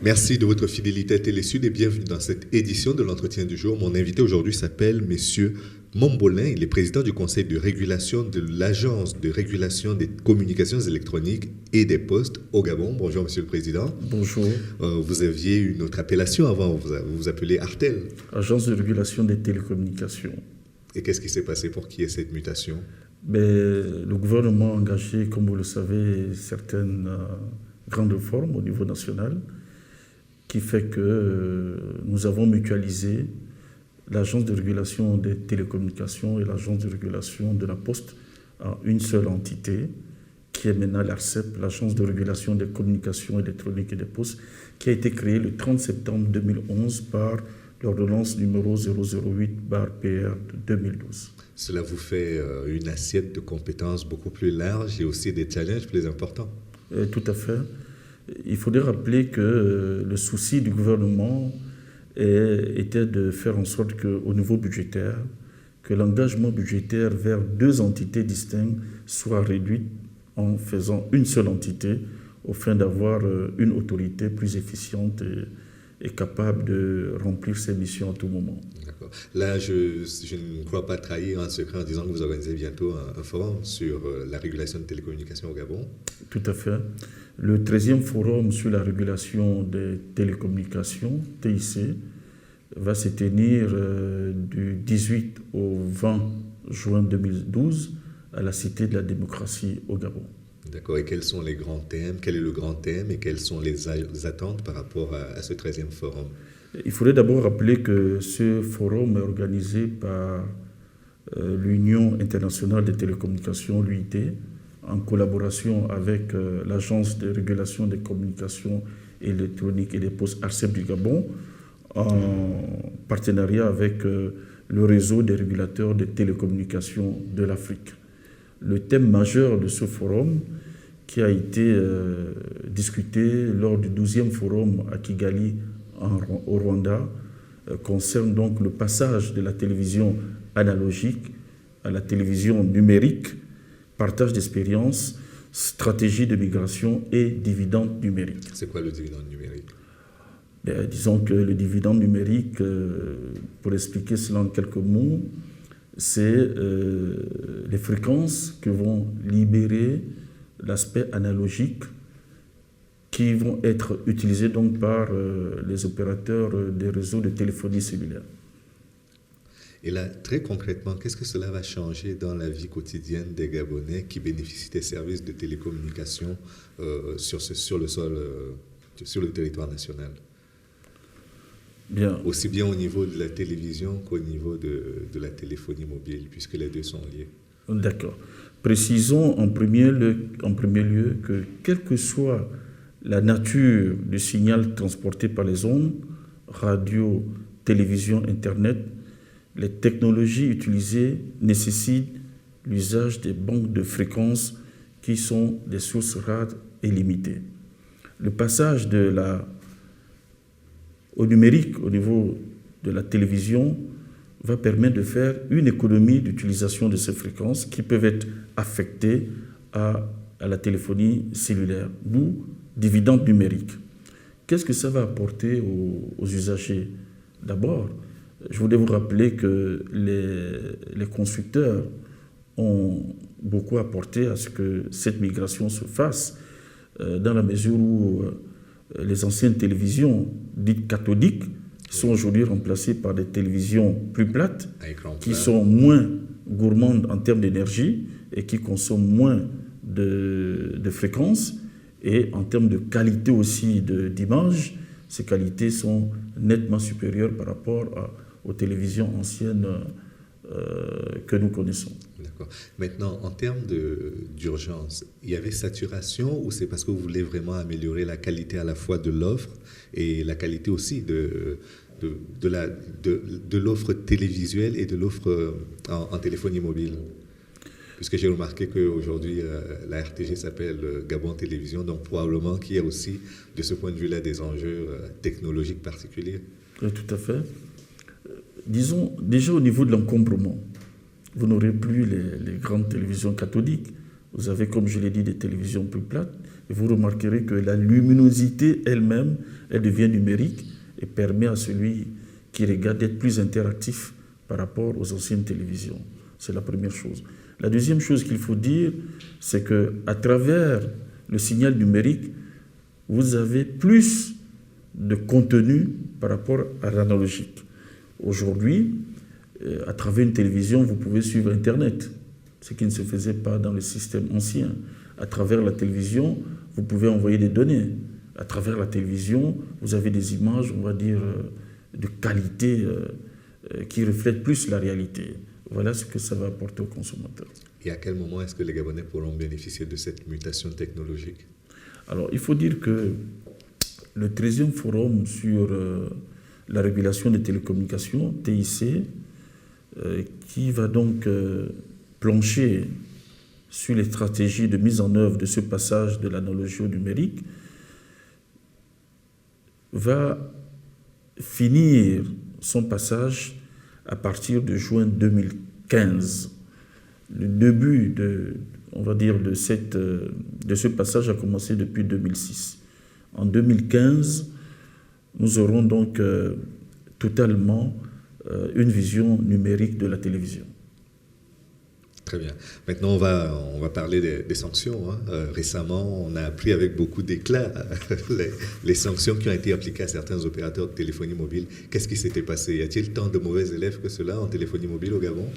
Merci de votre fidélité à Télésud et bienvenue dans cette édition de l'entretien du jour. Mon invité aujourd'hui s'appelle Monsieur Mombolin. Il est président du conseil de régulation de l'Agence de régulation des communications électroniques et des postes au Gabon. Bonjour Monsieur le Président. Bonjour. Vous aviez une autre appellation avant, vous vous appelez Artel. Agence de régulation des télécommunications. Et qu'est-ce qui s'est passé pour qu'il y ait cette mutation? Le gouvernement a engagé, comme vous le savez, certaines grandes réformes au niveau national, qui fait que nous avons mutualisé l'Agence de régulation des télécommunications et l'Agence de régulation de la Poste en une seule entité, qui est maintenant l'ARCEP, l'Agence de régulation des communications électroniques et des postes, qui a été créée le 30 septembre 2011 par l'ordonnance numéro 008/PR de 2012. Cela vous fait une assiette de compétences beaucoup plus large et aussi des challenges plus importants. Tout à fait. Il faudrait rappeler que le souci du gouvernement était de faire en sorte qu'au niveau budgétaire, que l'engagement budgétaire vers deux entités distinctes soit réduit en faisant une seule entité, afin d'avoir une autorité plus efficiente et capable de remplir ses missions à tout moment. D'accord. Là, je ne crois pas trahir un secret en disant que vous organisez bientôt un forum sur la régulation des télécommunications au Gabon. Tout à fait. Le 13e forum sur la régulation des télécommunications, TIC, va se tenir du 18 au 20 juin 2012 à la Cité de la démocratie au Gabon. D'accord. Et quels sont les grands thèmes? Quel est le grand thème et quelles sont les attentes par rapport à ce 13e forum? Il faudrait d'abord rappeler que ce forum est organisé par l'Union internationale des télécommunications, l'UIT, en collaboration avec l'Agence de régulation des communications électroniques et des postes ARCEP du Gabon, en partenariat avec le réseau des régulateurs des télécommunications de l'Afrique. Le thème majeur de ce forum, qui a été discuté lors du 12e forum à Kigali, au Rwanda, concerne donc le passage de la télévision analogique à la télévision numérique, partage d'expériences, stratégie de migration et dividende numérique. C'est quoi le dividende numérique? Disons que le dividende numérique, pour expliquer cela en quelques mots, c'est les fréquences que vont libérer l'aspect analogique qui vont être utilisées donc par les opérateurs des réseaux de téléphonie cellulaire. Et là, très concrètement, qu'est-ce que cela va changer dans la vie quotidienne des Gabonais qui bénéficient des services de télécommunication sur le territoire national? Bien. Aussi bien au niveau de la télévision qu'au niveau de la téléphonie mobile, puisque les deux sont liés. D'accord. Précisons en premier lieu que quelle que soit la nature du signal transporté par les ondes, radio, télévision, Internet, les technologies utilisées nécessitent l'usage des banques de fréquences qui sont des sources rares et limitées. Le passage au numérique, au niveau de la télévision, va permettre de faire une économie d'utilisation de ces fréquences qui peuvent être affectées à la téléphonie cellulaire, d'où dividende numérique. Qu'est-ce que ça va apporter aux usagers? D'abord, je voulais vous rappeler que les constructeurs ont beaucoup apporté à ce que cette migration se fasse, dans la mesure où les anciennes télévisions dites cathodiques sont aujourd'hui remplacées par des télévisions plus plates, qui sont moins gourmandes en termes d'énergie et qui consomment moins de fréquences. Et en termes de qualité aussi d'image, ces qualités sont nettement supérieures par rapport aux télévisions anciennes que nous connaissons. D'accord. Maintenant, en termes d'urgence, il y avait saturation ou c'est parce que vous voulez vraiment améliorer la qualité à la fois de l'offre et la qualité aussi de l'offre télévisuelle et de l'offre en téléphonie mobile? Puisque j'ai remarqué qu'aujourd'hui, la RTG s'appelle Gabon Télévision, donc probablement qu'il y a aussi, de ce point de vue-là, des enjeux technologiques particuliers. Oui, tout à fait. Disons, déjà au niveau de l'encombrement, vous n'aurez plus les grandes télévisions cathodiques. Vous avez, comme je l'ai dit, des télévisions plus plates. Et vous remarquerez que la luminosité elle-même, elle devient numérique et permet à celui qui regarde d'être plus interactif par rapport aux anciennes télévisions. C'est la première chose. La deuxième chose qu'il faut dire, c'est qu'à travers le signal numérique, vous avez plus de contenu par rapport à l'analogique. Aujourd'hui, à travers une télévision, vous pouvez suivre Internet, ce qui ne se faisait pas dans le système ancien. À travers la télévision, vous pouvez envoyer des données. À travers la télévision, vous avez des images, on va dire, de qualité qui reflètent plus la réalité. Voilà ce que ça va apporter aux consommateurs. Et à quel moment est-ce que les Gabonais pourront bénéficier de cette mutation technologique? Alors, il faut dire que le 13e forum sur la régulation des télécommunications, TIC, qui va donc plancher sur les stratégies de mise en œuvre de ce passage de l'analogie au numérique, va finir son passage à partir de juin 2015. Le début on va dire, de ce passage a commencé depuis 2006. En 2015, nous aurons donc totalement une vision numérique de la télévision. Très bien. Maintenant, on va parler des sanctions. Récemment, on a appris avec beaucoup d'éclat les sanctions qui ont été appliquées à certains opérateurs de téléphonie mobile. Qu'est-ce qui s'était passé? Y a-t-il tant de mauvais élèves que cela en téléphonie mobile au Gabon?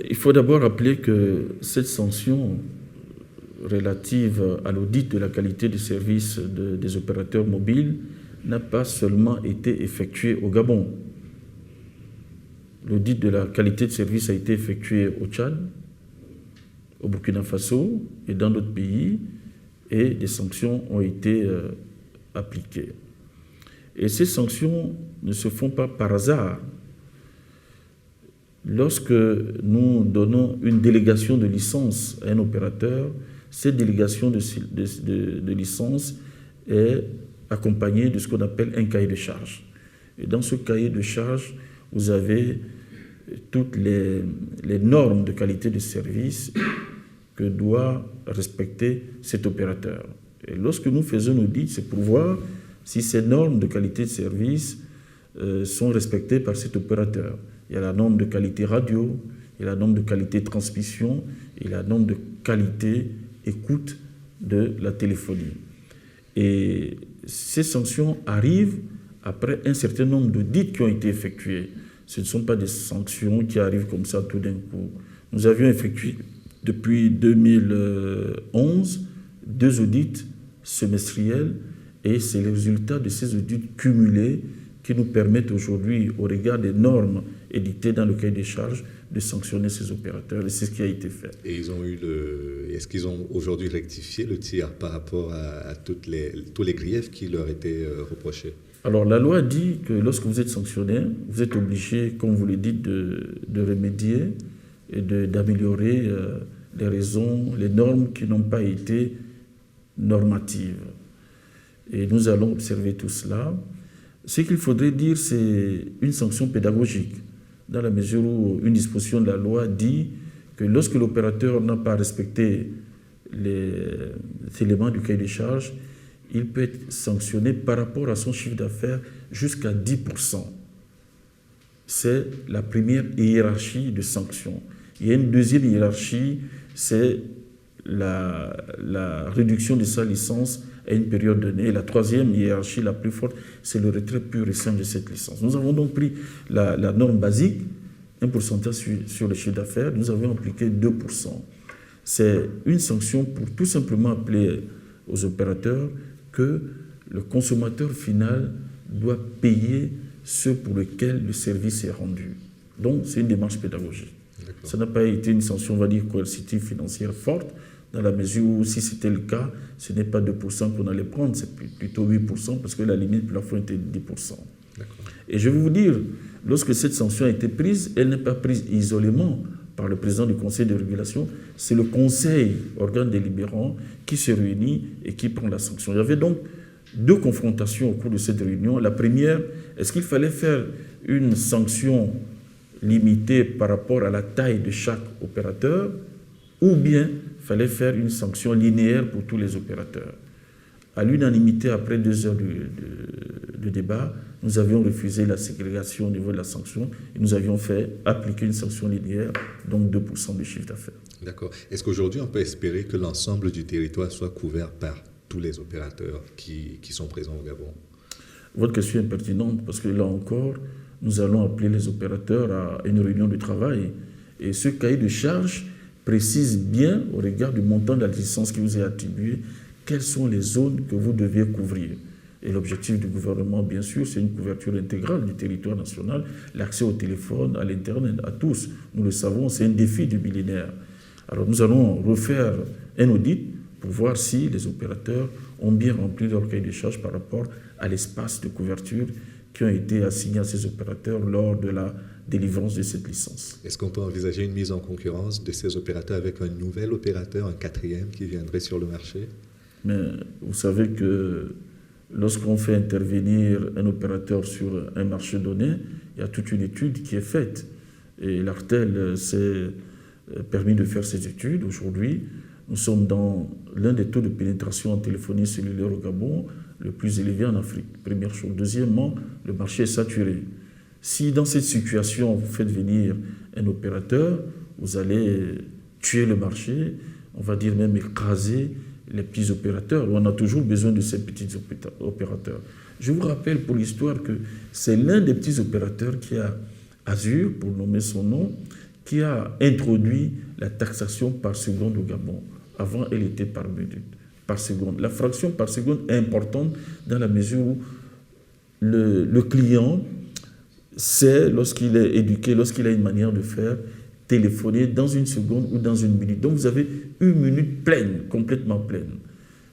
Il faut d'abord rappeler que cette sanction relative à l'audit de la qualité du service des opérateurs mobiles n'a pas seulement été effectuée au Gabon. L'audit de la qualité de service a été effectué au Tchad, au Burkina Faso et dans d'autres pays, et des sanctions ont été appliquées. Et ces sanctions ne se font pas par hasard. Lorsque nous donnons une délégation de licence à un opérateur, cette délégation de licence est accompagnée de ce qu'on appelle un cahier de charges. Et dans ce cahier de charges, vous avez toutes les normes de qualité de service que doit respecter cet opérateur. Et lorsque nous faisons un audit, c'est pour voir si ces normes de qualité de service sont respectées par cet opérateur. Il y a la norme de qualité radio, il y a la norme de qualité transmission, et la norme de qualité écoute de la téléphonie. Et ces sanctions arrivent après un certain nombre d'audits qui ont été effectués. Ce ne sont pas des sanctions qui arrivent comme ça tout d'un coup. Nous avions effectué depuis 2011 2 audits semestriels et c'est le résultat de ces audits cumulés qui nous permettent aujourd'hui, au regard des normes édictées dans le cahier des charges, de sanctionner ces opérateurs. Et c'est ce qui a été fait. Et est-ce qu'ils ont aujourd'hui rectifié le tir par rapport à tous les griefs qui leur étaient reprochés? Alors la loi dit que lorsque vous êtes sanctionné, vous êtes obligé, comme vous le dites, de remédier et d'améliorer les raisons, les normes qui n'ont pas été normatives. Et nous allons observer tout cela. Ce qu'il faudrait dire, c'est une sanction pédagogique, dans la mesure où une disposition de la loi dit que lorsque l'opérateur n'a pas respecté les éléments du cahier des charges, il peut être sanctionné par rapport à son chiffre d'affaires jusqu'à 10%. C'est la première hiérarchie de sanctions. Il y a une deuxième hiérarchie, c'est la réduction de sa licence à une période donnée. Et la troisième hiérarchie la plus forte, c'est le retrait pur et simple de cette licence. Nous avons donc pris la norme basique, un pourcentage sur le chiffre d'affaires, nous avons appliqué 2%. C'est une sanction pour tout simplement appeler aux opérateurs que le consommateur final doit payer ce pour lequel le service est rendu. Donc, c'est une démarche pédagogique. Ça n'a pas été une sanction, on va dire, coercitive financière forte, dans la mesure où, si c'était le cas, ce n'est pas 2% qu'on allait prendre, c'est plutôt 8%, parce que la limite plafond était de 10%. Et je vais vous dire, lorsque cette sanction a été prise, elle n'est pas prise isolément par le président du conseil de régulation, c'est le conseil, organe délibérant, qui se réunit et qui prend la sanction. Il y avait donc 2 confrontations au cours de cette réunion. La première, est-ce qu'il fallait faire une sanction limitée par rapport à la taille de chaque opérateur, ou bien fallait faire une sanction linéaire pour tous les opérateurs. À l'unanimité, après 2 heures de débat, nous avions refusé la ségrégation au niveau de la sanction et nous avions fait appliquer une sanction linéaire, donc 2% du chiffre d'affaires. D'accord. Est-ce qu'aujourd'hui, on peut espérer que l'ensemble du territoire soit couvert par tous les opérateurs qui sont présents au Gabon? Votre question est pertinente parce que là encore, nous allons appeler les opérateurs à une réunion de travail. Et ce cahier de charge précise bien, au regard du montant de la licence qui vous est attribuée, quelles sont les zones que vous deviez couvrir. Et l'objectif du gouvernement, bien sûr, c'est une couverture intégrale du territoire national, l'accès au téléphone, à l'Internet, à tous. Nous le savons, c'est un défi du millénaire. Alors nous allons refaire un audit pour voir si les opérateurs ont bien rempli leur cahier de charge par rapport à l'espace de couverture qui ont été assignés à ces opérateurs lors de la délivrance de cette licence. Est-ce qu'on peut envisager une mise en concurrence de ces opérateurs avec un nouvel opérateur, un 4e qui viendrait sur le marché? Mais vous savez que lorsqu'on fait intervenir un opérateur sur un marché donné, il y a toute une étude qui est faite. Et l'Artel s'est permis de faire ces études. Aujourd'hui, nous sommes dans l'un des taux de pénétration en téléphonie cellulaire au Gabon le plus élevé en Afrique. Première chose. Deuxièmement, le marché est saturé. Si dans cette situation, vous faites venir un opérateur, vous allez tuer le marché, on va dire même écraser les petits opérateurs. On a toujours besoin de ces petits opérateurs. Je vous rappelle pour l'histoire que c'est l'un des petits opérateurs qui a, Azur, pour nommer son nom, qui a introduit la taxation par seconde au Gabon. Avant, elle était par minute, par seconde. La fraction par seconde est importante dans la mesure où le client sait, lorsqu'il est éduqué, lorsqu'il a une manière de faire, téléphoner dans une seconde ou dans une minute. Donc vous avez une minute pleine, complètement pleine.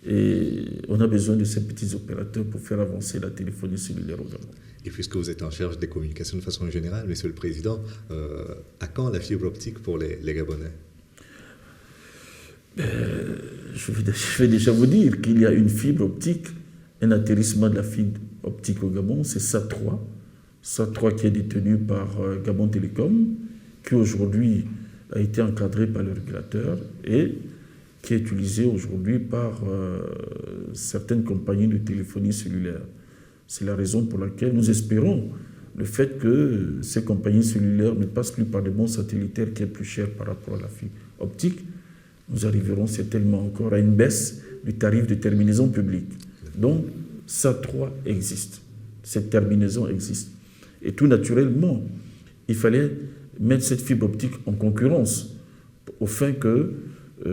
Et on a besoin de ces petits opérateurs pour faire avancer la téléphonie cellulaire au Gabon. Et puisque vous êtes en charge des communications de façon générale, Monsieur le Président, à quand la fibre optique pour les Gabonais? Je vais déjà vous dire qu'il y a une fibre optique, un atterrissement de la fibre optique au Gabon, c'est SAT3. SAT3 qui est détenu par Gabon Télécom, qui aujourd'hui a été encadré par le régulateur et qui est utilisé aujourd'hui par certaines compagnies de téléphonie cellulaire. C'est la raison pour laquelle nous espérons le fait que ces compagnies cellulaires ne passent plus par des bons satellitaires qui est plus cher par rapport à la fibre optique. Nous arriverons certainement encore à une baisse du tarif de terminaison publique. Donc, SAT3 existe. Cette terminaison existe. Et tout naturellement, il fallait mettre cette fibre optique en concurrence au fin que,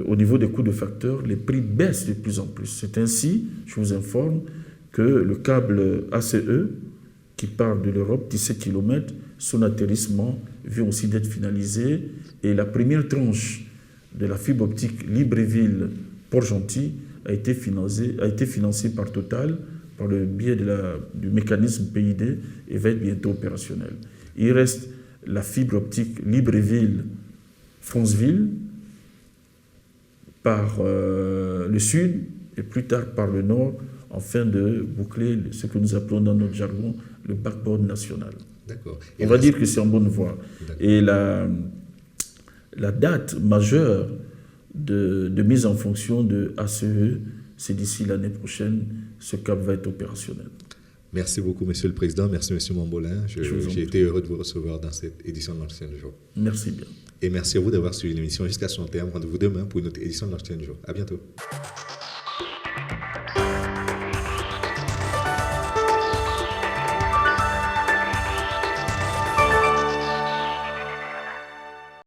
au niveau des coûts de facteurs, les prix baissent de plus en plus. C'est ainsi, je vous informe, que le câble ACE, qui part de l'Europe, 17 km, son atterrissement vient aussi d'être finalisé. Et la première tranche de la fibre optique Libreville-Port-Gentil a été financée par Total, par le biais du mécanisme PID, et va être bientôt opérationnel. Il reste la fibre optique Libreville-Franceville par le sud et plus tard par le nord, afin de boucler ce que nous appelons dans notre jargon le backbone national. D'accord. On va dire que c'est en bonne voie. Et la date majeure de mise en fonction de ACE, c'est d'ici l'année prochaine, ce câble va être opérationnel. Merci beaucoup, Monsieur le Président. Merci, Monsieur Mombolin. J'ai été heureux de vous recevoir dans cette édition de l'Entretien du jour. Merci bien. Et merci à vous d'avoir suivi l'émission jusqu'à son terme. Rendez-vous demain pour une autre édition de l'Entretien du jour. À bientôt.